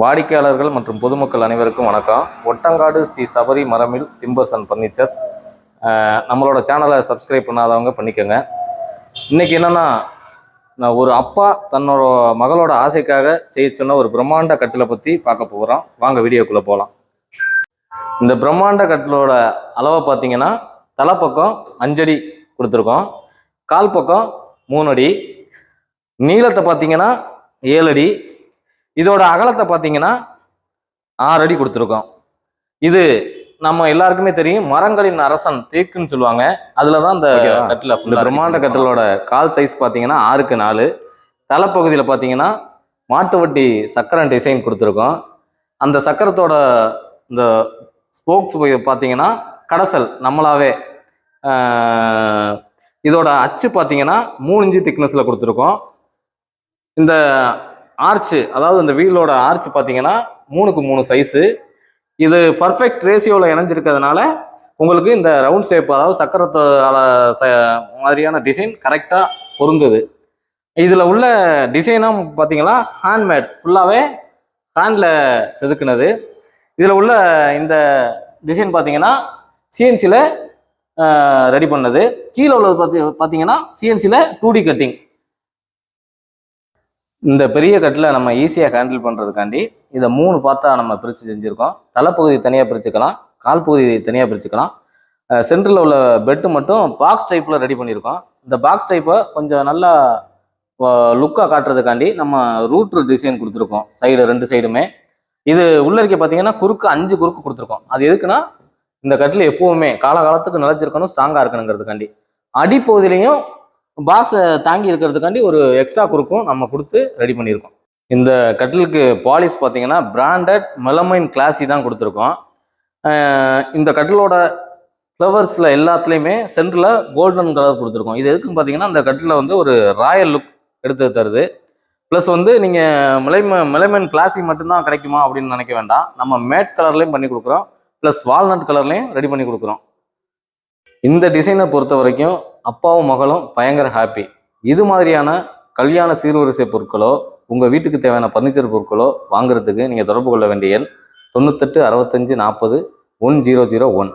வாடிக்கையாளர்கள் மற்றும் பொதுமக்கள் அனைவருக்கும் வணக்கம். ஒட்டங்காடு ஸ்ரீ சபரி மரமில் டிம்பர்ஸ் அண்ட் ஃபர்னிச்சர்ஸ். நம்மளோட சேனலை சப்ஸ்கிரைப் பண்ணாதவங்க பண்ணிக்கோங்க. இன்றைக்கி என்னென்னா, நான் ஒரு அப்பா தன்னோட மகளோட ஆசைக்காக செய்ய சொன்ன ஒரு பிரம்மாண்ட கட்டிலை பற்றி பார்க்க போகிறோம். வாங்க வீடியோக்குள்ளே போகலாம். இந்த பிரம்மாண்ட கட்டிலோட அளவை பார்த்தீங்கன்னா, தலைப்பக்கம் 5 அடி கொடுத்துருக்கோம், கால் பக்கம் 3 அடி, நீளத்தை பார்த்தீங்கன்னா 7 அடி, இதோட அகலத்தை பார்த்தீங்கன்னா 6 அடி கொடுத்துருக்கோம். இது நம்ம எல்லாருக்குமே தெரியும், மரங்களின் அரசன் தேக்குன்னு சொல்லுவாங்க. அதில் தான் இந்த கட்டில். இந்த பிரம்மாண்ட கட்டிலோட கால் சைஸ் பார்த்தீங்கன்னா 6க்கு 4. தலைப்பகுதியில் பார்த்தீங்கன்னா மாட்டு வட்டி சக்கரம் டிசைன் கொடுத்துருக்கோம். அந்த சக்கரத்தோட இந்த ஸ்போக்ஸ் பார்த்தீங்கன்னா கடைசல் நம்மளாவே. இதோட அச்சு பார்த்தீங்கன்னா 3 இன்ச்சு திக்னஸில் கொடுத்துருக்கோம். இந்த ஆர்ச்சு, அதாவது இந்த வீலோட ஆர்ச் பார்த்தீங்கன்னா 3க்கு 3 சைஸு. இது பர்ஃபெக்ட் ரேஷியோவில் இணைஞ்சிருக்கிறதுனால உங்களுக்கு இந்த ரவுண்ட் ஷேப், அதாவது சக்கரத்தோட மாதிரியான டிசைன் கரெக்டாக பொருந்துது. இதில் உள்ள டிசைனும் பார்த்தீங்கன்னா ஹேண்ட்மேட், ஃபுல்லாகவே ஹேண்டில் செதுக்குனது. இதில் உள்ள இந்த டிசைன் பார்த்தீங்கன்னா சிஎன்சியில் ரெடி பண்ணது. கீழே உள்ளது பார்த்தீங்கன்னா சிஎன்சியில் 2D கட்டிங். இந்த பெரிய கட்டில் நம்ம ஈஸியாக ஹேண்டில் பண்ணுறதுக்காண்டி இதை 3 பார்ட்டாக நம்ம பிரித்து செஞ்சுருக்கோம். தலைப்பகுதி தனியாக பிரிச்சுக்கலாம், கால் பகுதி தனியாக பிரிச்சுக்கலாம். சென்டரில் உள்ள பெட்டு மட்டும் பாக்ஸ் டைப்பில் ரெடி பண்ணியிருக்கோம். இந்த பாக்ஸ் டைப்பை கொஞ்சம் நல்லா லுக்காக காட்டுறதுக்காண்டி நம்ம ரூட்ரு டிசைன் கொடுத்துருக்கோம், சைடு 2 சைடுமே. இது உள்ள இருக்க பார்த்தீங்கன்னா குறுக்கு 5 குறுக்கு கொடுத்துருக்கோம். அது எதுக்குன்னா, இந்த கட்டில் எப்பவுமே காலகாலத்துக்கு நிலைச்சிருக்கணும், ஸ்ட்ராங்காக இருக்கணுங்கிறதுக்காண்டி. அடிப்பகுதியிலையும் பாக்ஸை தாங்கி இருக்கிறதுக்காண்டி ஒரு எக்ஸ்ட்ரா குறுக்கும் நம்ம கொடுத்து ரெடி பண்ணியிருக்கோம். இந்த கட்டிலுக்கு பாலிஷ் பார்த்தீங்கன்னா பிராண்டட் மெலமைன் கிளாஸி தான் கொடுத்துருக்கோம். இந்த கட்டிலோட ஃப்ளவர்ஸில் எல்லாத்துலேயுமே சென்டரில் கோல்டன் கலர் கொடுத்துருக்கோம். இது எதுக்குன்னு பார்த்தீங்கன்னா, இந்த கட்டில் வந்து ஒரு ராயல் லுக் எடுத்து தருது. ப்ளஸ் வந்து நீங்கள் மெலமைன் கிளாஸி மட்டும்தான் கிடைக்குமா அப்படின்னு நினைக்க வேண்டாம். நம்ம மேட் கலர்லேயும் பண்ணி கொடுக்குறோம், ப்ளஸ் வால்நட் கலர்லேயும் ரெடி பண்ணி கொடுக்குறோம். இந்த டிசைனை பொறுத்த வரைக்கும் அப்பாவும் மகளும் பயங்கர ஹாப்பி. இது மாதிரியான கல்யாண சீர்வரிசை பொருட்களோ, உங்கள் வீட்டுக்கு தேவையான ஃபர்னிச்சர் பொருட்களோ வாங்குறதுக்கு நீங்கள் தொடர்பு கொள்ள வேண்டிய எண் 98 65 40 1001.